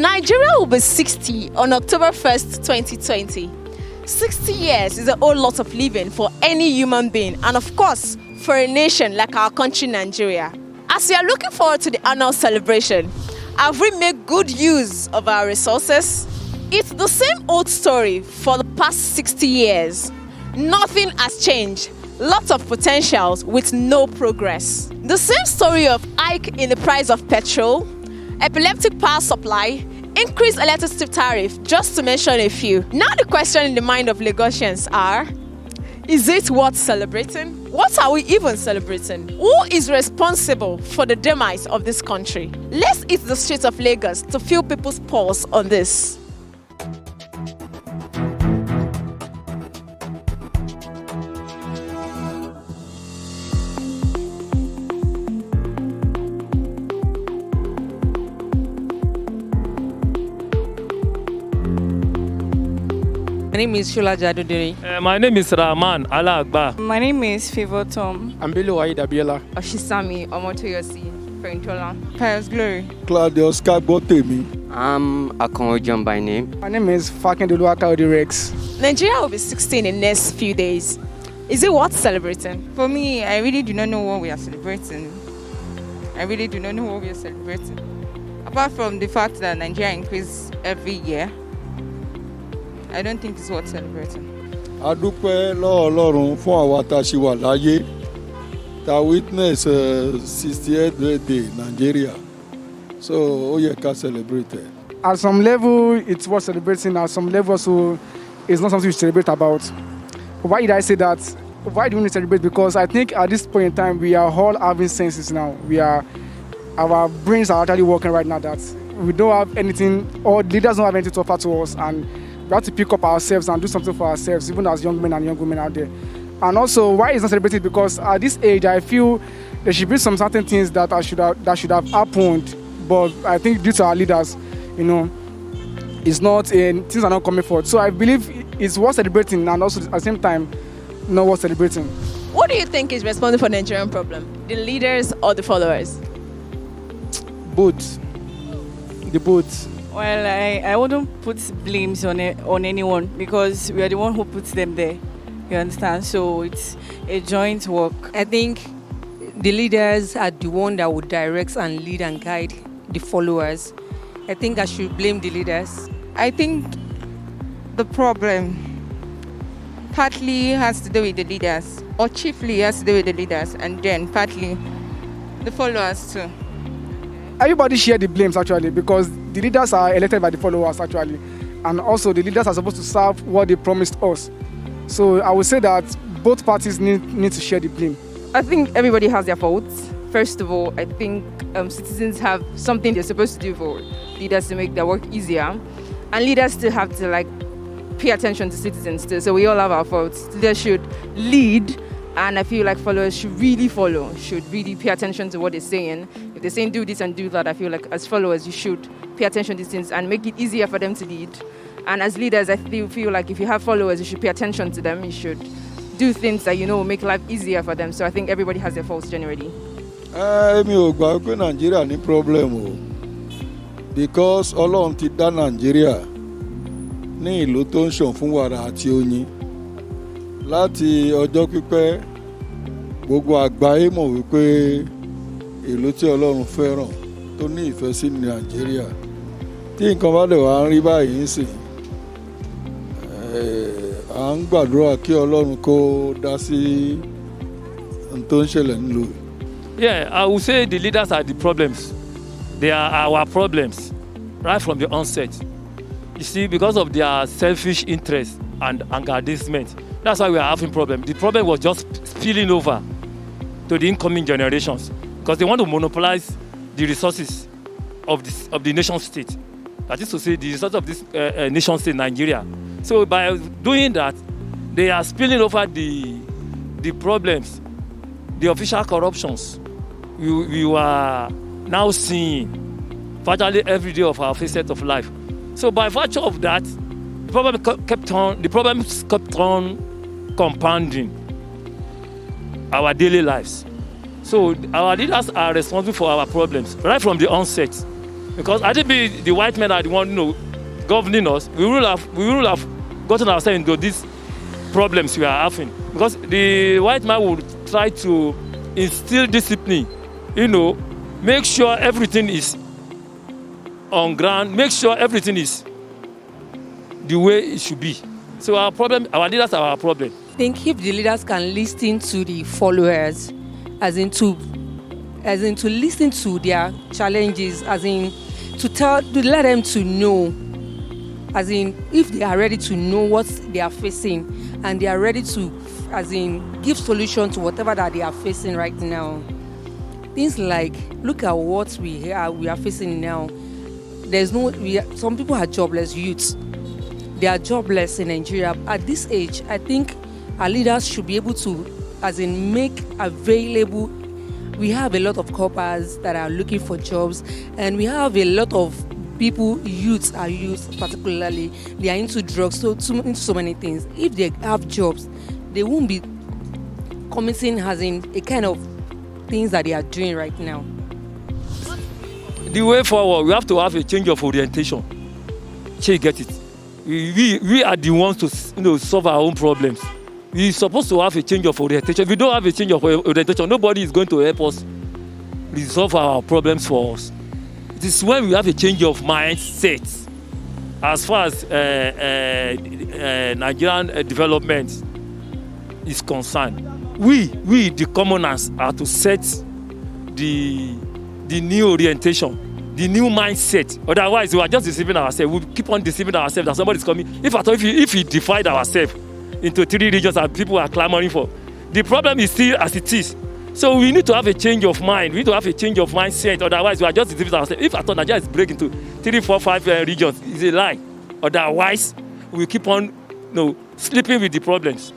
Nigeria will be 60 on October 1st, 2020. 60 years is a whole lot of living for any human being, and of course, for a nation like our country, Nigeria. As we are looking forward to the annual celebration, have we made good use of our resources? It's the same old story for the past 60 years. Nothing has changed. Lots of potentials with no progress. The same story of hike in the price of petrol, epileptic power supply, increased electricity tariff, just to mention a few. Now the question in the mind of Lagosians are, is it worth celebrating? What are we even celebrating? Who is responsible for the demise of this country? Let's hit the streets of Lagos to feel people's pulse on this. My name is Shola Jadudiri. My name is Rahman Alagba. My name is Favor Tom. I'm Bello Aidabiola. Oshisami Omotoyosi Ferintola. Pious Glory. Claudius Kagbotemi. I'm Akon Ojon by name. My name is Fakendolu Akaodi Rex. Nigeria will be 16 in the next few days. Is it worth celebrating? For me, I really do not know what we are celebrating. Apart from the fact that Nigeria increases every year, I don't think it's worth celebrating. A dúpẹ́ lọ́wọ́ Ọlọ́run fún àwa tá a ṣì wà láyé tá witness 68th birthday Nigeria. So ó yẹ ká celebrate. At some level, it's worth celebrating. At some level, also, it's not something we celebrate about. Why did I say that? Why do we need to celebrate? Because I think at this point in time, we are all having senses now. Our brains are actually working right now that we don't have anything, or leaders don't have anything to offer to us, and we have to pick up ourselves and do something for ourselves, even as young men and young women out there. And also, why is not celebrated? Because at this age, I feel there should be some certain things that should have happened, but I think due to our leaders, it's not, things are not coming forward. So I believe it's worth celebrating, and also at the same time, not worth celebrating. What do you think is responsible for the Nigerian problem? The leaders or the followers? Both. The both. Well, I wouldn't put blames on anyone because we are the one who puts them there. You understand? So it's a joint work. I think the leaders are the one that would direct and lead and guide the followers. I think I should blame the leaders. I think the problem partly has to do with the leaders, or chiefly has to do with the leaders, and then partly the followers too. Everybody share the blames actually, because the leaders are elected by the followers actually, and also the leaders are supposed to serve what they promised us. So I would say that both parties need to share the blame. I think everybody has their faults. First of all, I think citizens have something they're supposed to do for leaders to make their work easier, and leaders still have to pay attention to citizens too. So we all have our faults. Leaders should lead, and I feel like followers should really follow, should really pay attention to what they're saying. If they're saying do this and do that, I feel like as followers you should pay attention to these things and make it easier for them to lead. And as leaders, I feel like if you have followers, you should pay attention to them. You should do things that will make life easier for them. So I think everybody has their faults generally. Èmi ò gbà pé Nàìjíríà ní problem o, because Ọlọ́run ti dá Nàìjíríà ní ìlú tó ń ṣàn fún wàrà àti oyin. Láti ọjọ́ pípẹ́ gbogbo àgbáyé mọ̀ wípé ìlú tí Ọlọ́run fẹ́ràn tó ní ìfẹ́ sí Nàìjíríà. Tí nǹkan bá dẹ̀ wá ń rí báyìí ń sìn, à ń gbàdúrà kí Ọlọ́run kó dá sí ohun tó ń ṣẹlẹ̀ nílùú. Yeah, I would say the leaders are the problems. They are our problems right from the onset. You see, because of their selfish interest and aggrandizement, that's why we are having problems. The problem was just spilling over to the incoming generations because they want to monopolize the resources of the nation state. That is to say, the resources of this nation state, Nigeria. So by doing that, they are spilling over the problems, the official corruptions we were now seeing virtually every day of our facet of life. So by virtue of that, the problems kept on compounding our daily lives. So our leaders are responsible for our problems right from the onset. Because I think the white men are the one, governing us. We will have gotten ourselves into these problems we are having. Because the white man will try to instill discipline, make sure everything is on ground, make sure everything is the way it should be. So our leaders are our problem. I think if the leaders can listen to the followers, as in to listen to their challenges, as in to let them to know, as in if they are ready to know what they are facing and they are ready to, as in give solution to whatever that they are facing right now. Things like, look at what we are facing now. Some people are jobless youths. They are jobless in Nigeria. At this age, I think our leaders should be able to, as in make available. We have a lot of coppers that are looking for jobs, and we have a lot of people, youths particularly, they are into drugs, into so many things. If they have jobs, they won't be committing as in a kind of things that they are doing right now. The way forward, we have to have a change of orientation. You get it? We are the ones to solve our own problems. We're supposed to have a change of orientation. If we don't have a change of orientation, nobody is going to help us resolve our problems for us. It is when we have a change of mindset as far as Nigerian development is concerned. We, the commoners, are to set the new orientation, the new mindset. Otherwise, we are just deceiving ourselves. We keep on deceiving ourselves that somebody is coming. If we divide ourselves into 3 regions and people are clamoring for, the problem is still as it is. So we need to have a change of mind. We need to have a change of mindset. Otherwise, we are just deceiving ourselves. If at all Nigeria is breaking into 3, 4, 5 regions, it's a lie. Otherwise, we keep on sleeping with the problems.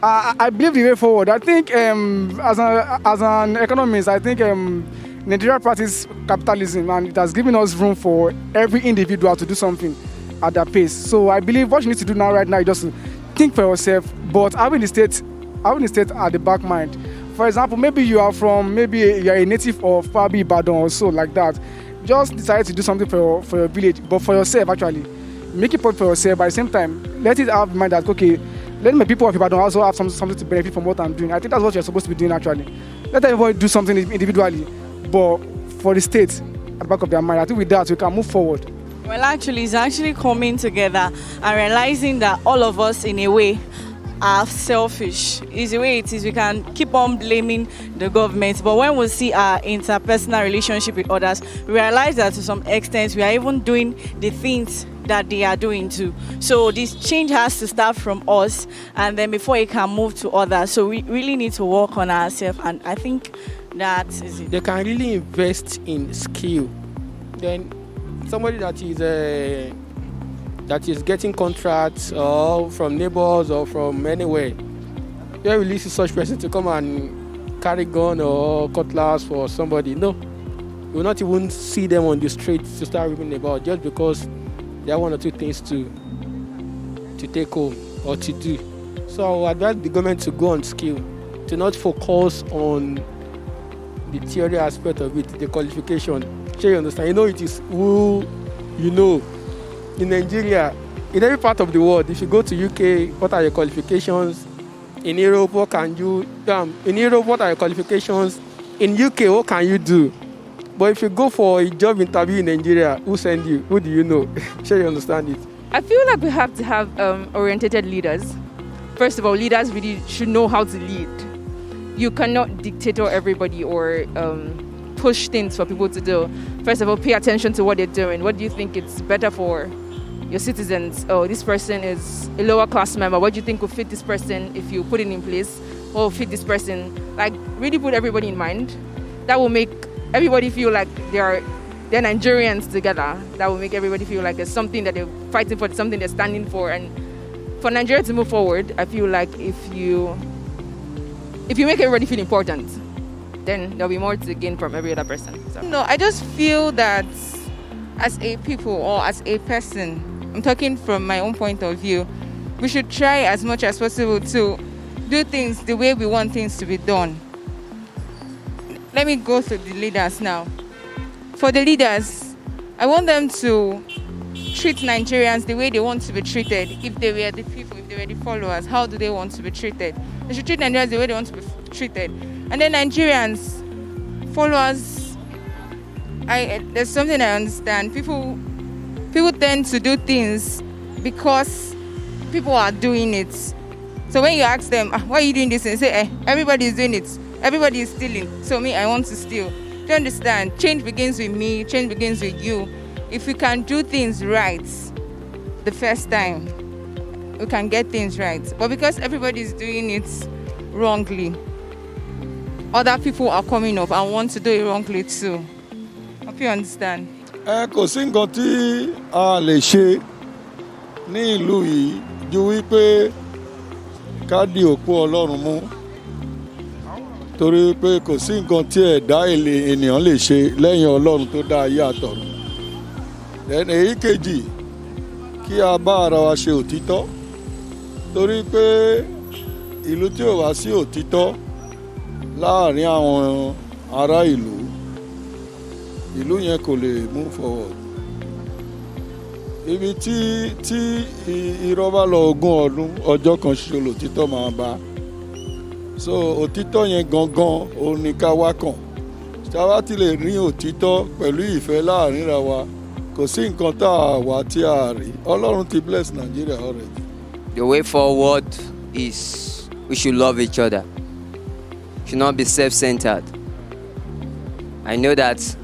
I believe the way forward. I think as an economist, I think Nigeria practices capitalism, and it has given us room for every individual to do something at their pace. So I believe what you need to do right now is just to think for yourself, but having the state at the back mind. For example, maybe you are a native of probably Ibadan or so like that. Just decide to do something for your village, but for yourself actually. Make it point for yourself, but at the same time, let it have in mind that, okay, let my people of Ibadan also have something to benefit from what I'm doing. I think that's what you're supposed to be doing actually. Let everybody do something individually, but for the state at the back of their mind. I think with that, we can move forward. Well, actually, it's actually coming together and realizing that all of us, in a way, are selfish. Is the way it is. We can keep on blaming the government, but when we see our interpersonal relationship with others, we realize that to some extent we are even doing the things that they are doing too. So this change has to start from us, and then before it can move to others. So we really need to work on ourselves, and I think that is it. They can really invest in skill. Then somebody that is getting contracts or from neighbors or from anywhere, where will you see such person to come and carry gun or cutlass for somebody? No, you will not even see them on the street to start reading about, just because there are 1 or 2 things to take home or to do. So I would advise the government to go on skill, to not focus on the theory aspect of it, the qualification. Sure, you understand? It is who you know. In Nigeria, in every part of the world, if you go to UK, what are your qualifications? In Europe, what can you in Europe, what are your qualifications? In UK, what can you do? But if you go for a job interview in Nigeria, who send you? Who do you know? Sure, you understand it. I feel like we have to have orientated leaders. First of all, leaders really should know how to lead. You cannot dictate to everybody or push things for people to do. First of all, pay attention to what they're doing. What do you think it's better for your citizens? Oh, this person is a lower class member. What do you think will fit this person if you put it in place? Or fit this person? Like, really put everybody in mind. That will make everybody feel like they're Nigerians together. That will make everybody feel like there's something that they're fighting for, something they're standing for. And for Nigeria to move forward, I feel like if you make everybody feel important, then there'll be more to gain from every other person. So. No, I just feel that as a people or as a person, I'm talking from my own point of view, we should try as much as possible to do things the way we want things to be done. Let me go to the leaders now. For the leaders, I want them to treat Nigerians the way they want to be treated. If they were the people, if they were the followers, how do they want to be treated? They should treat Nigerians the way they want to be treated. And then Nigerians, followers, there's something I understand. People tend to do things because people are doing it. So when you ask them, why are you doing this? And they say, everybody is doing it. Everybody is stealing. So me, I want to steal. Do you understand? Change begins with me. Change begins with you. If we can do things right the first time, we can get things right. But because everybody is doing it wrongly, other people are coming up and want to do it wrongly too. Hope you understand. Kò sí nǹkan tí a lè ṣe ní ìlú yìí ju wípé ká di òpó Ọlọ́run mú. Torí pé kò sí nǹkan tí ẹ̀dá ènìyàn lè ṣe lẹ́yìn Ọlọ́run tó dá ayé àtọ̀run. Èyí kejì, kí a bá ara wa ṣe òtítọ́. Torí pé ìlú tí ò wá sí òtítọ́ láàrin àwọn ará ìlú yẹn kò lè move forward. Ibi tí irọ́ bá lọ 20 ọdún, ọjọ́ kan ṣoṣo lòtítọ́ máa bá. So òtítọ́ yẹn gangan òun ni ká wá kàn. Tí a bá ti lè rí òtítọ́ pẹ̀lú ìfẹ́ láàrin ra wa, kò sí nǹkan tá a wá tí a rí. Ọlọ́run ti bless Nigeria already. The way forward is we should love each other. Should not be self-centered. I know that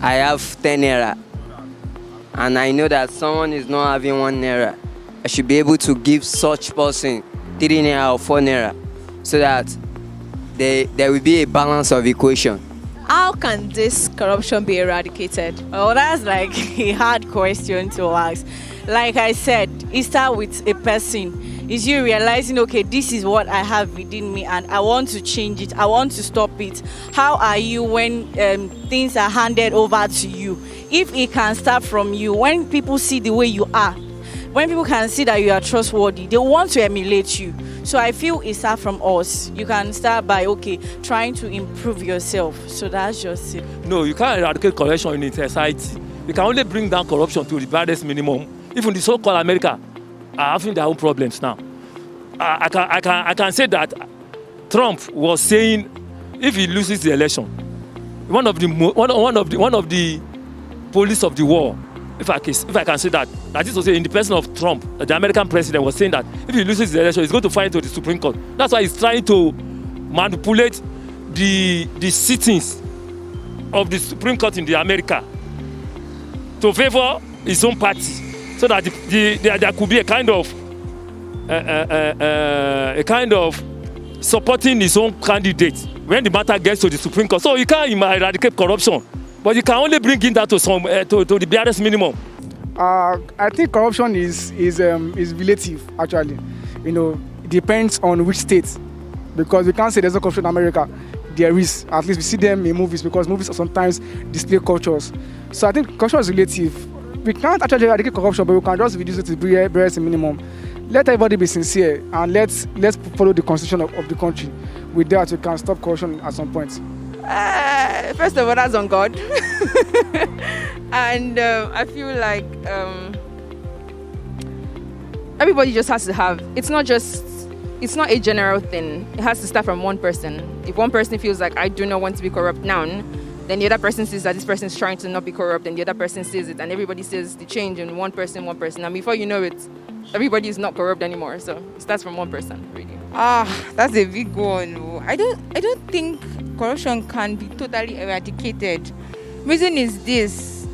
I have 10 naira, and I know that someone is not having 1 naira. I should be able to give such person 3 naira or 4 naira, so that there will be a balance of equation. How can this corruption be eradicated? Well, that's like a hard question to ask. Like I said, it starts with a person. Is you realizing, okay, this is what I have within me and I want to change it. I want to stop it. How are you when things are handed over to you? If it can start from you, when people see the way you are, when people can see that you are trustworthy, they want to emulate you. So I feel it starts from us. You can start by, trying to improve yourself. So that's just it. No, you can't eradicate corruption in society. You can only bring down corruption to the barest minimum. Even the so-called America are having their own problems now. I can say that Trump was saying if he loses the election, one of the police of the war, if I can say that this was in the person of Trump, the American president was saying that if he loses the election, he's going to fight to the Supreme Court. That's why he's trying to manipulate the sittings of the Supreme Court in the America to favor his own party, so that there could be a kind of supporting his own candidate when the matter gets to the Supreme Court. So you can't eradicate corruption, but you can only bring it down to the barest minimum. I think corruption is relative, actually. It depends on which state, because we can't say there's no corruption in America. There is. At least we see them in movies, because movies sometimes display cultures. So I think corruption is relative. We can't actually eradicate corruption, but we can just reduce it to the barest minimum. Let everybody be sincere, and let's follow the constitution of the country. With that, we can stop corruption at some point. First of all, that's on God. And I feel like everybody just has to have, it's not a general thing. It has to start from one person. If one person feels like, I do not want to be corrupt now, then the other person sees that this person is trying to not be corrupt, and the other person sees it, and everybody sees the change in one person. And before you know it, everybody is not corrupt anymore. So it starts from one person, really. That's a big one. I don't think corruption can be totally eradicated. Reason is this: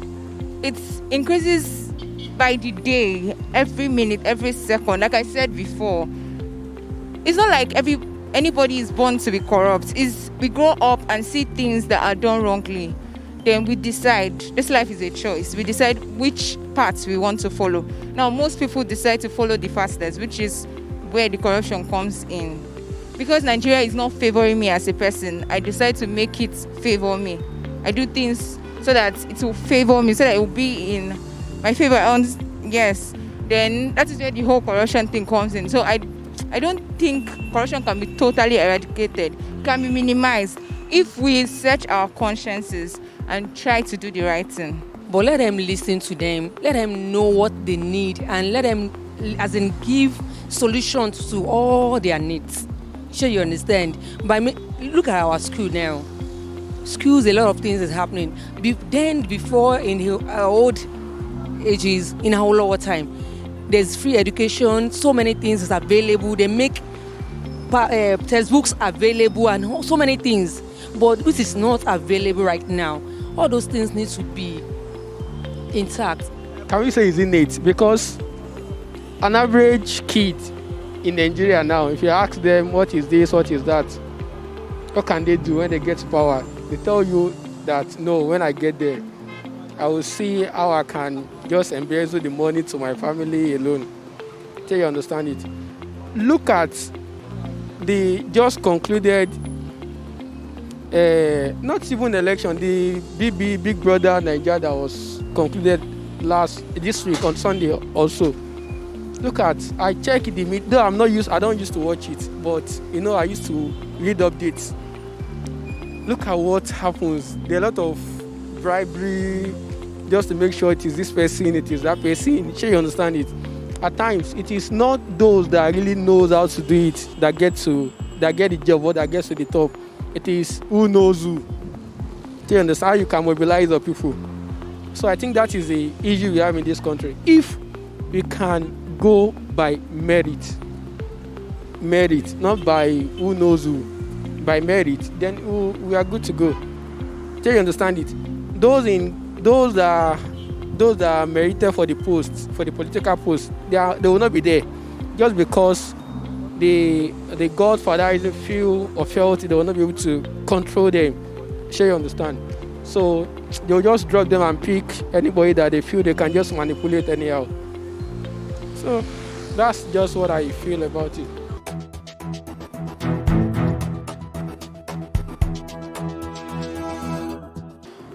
it increases by the day, every minute, every second. Like I said before, it's not like anybody is born to be corrupt. We grow up and see things that are done wrongly. Then we decide, this life is a choice. We decide which path we want to follow. Now, most people decide to follow the fastest, which is where the corruption comes in. Because Nigeria is not favoring me as a person, I decide to make it favor me. I do things so that it will favor me, so that it will be in my favor. Yes. Then that is where the whole corruption thing comes in. So I don't think corruption can be totally eradicated. It can be minimized if we search our consciences and try to do the right thing. but let them listen to them, let them know what they need, and let them, as in, give solutions to all their needs. Sure, you understand? Look at our school now. Schools, a lot of things is happening. Before in our old ages, in our lower time, there's free education, so many things is available. They make textbooks available and so many things, but this is not available right now. All those things need to be intact. Can we say it's innate? Because an average kid in Nigeria now, if you ask them what is this, what is that, what can they do when they get to power? They tell you that, no, when I get there, I will see how I can just embezzle the money to my family alone. Till you understand it. Look at the just concluded, not even election, the Big Brother Nigeria that was concluded this week on Sunday also. Look at, I check the media, though I don't used to watch it, but I used to read updates. Look at what happens. There are a lot of bribery just to make sure it is this person, it is that person. Sure, you understand it. At times, it is not those that really knows how to do it that get the job or that gets to the top. It is who knows who. Do you understand how you can mobilize the people? So I think that is the issue we have in this country. If we can go by merit, not by who knows who, by merit, then we are good to go. Do you understand it? Those that are merited for the posts, for the political posts, they will not be there just because the Godfather isn't feel or felt they will not be able to control them. Sure, you understand? So they'll just drop them and pick anybody that they feel they can just manipulate anyhow. So that's just what I feel about it.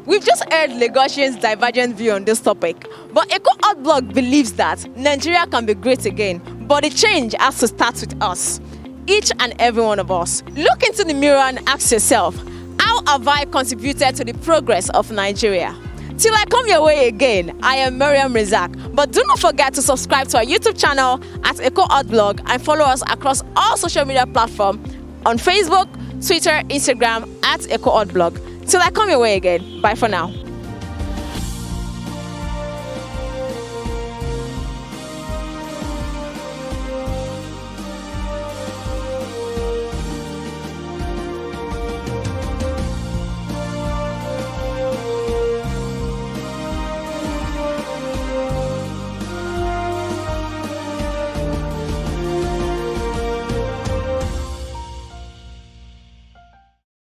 We've just heard Lagosians' divergent view on this topic, but Eco Art Blog believes that Nigeria can be great again, but the change has to start with us, each and every one of us. Look into the mirror and ask yourself, how have I contributed to the progress of Nigeria? Till I come your way again, I am Mariam Razak, but do not forget to subscribe to our YouTube channel at Eco Art Blog and follow us across all social media platforms on Facebook, Twitter, Instagram at Eco Art Blog. Till I come your way again. Bye for now.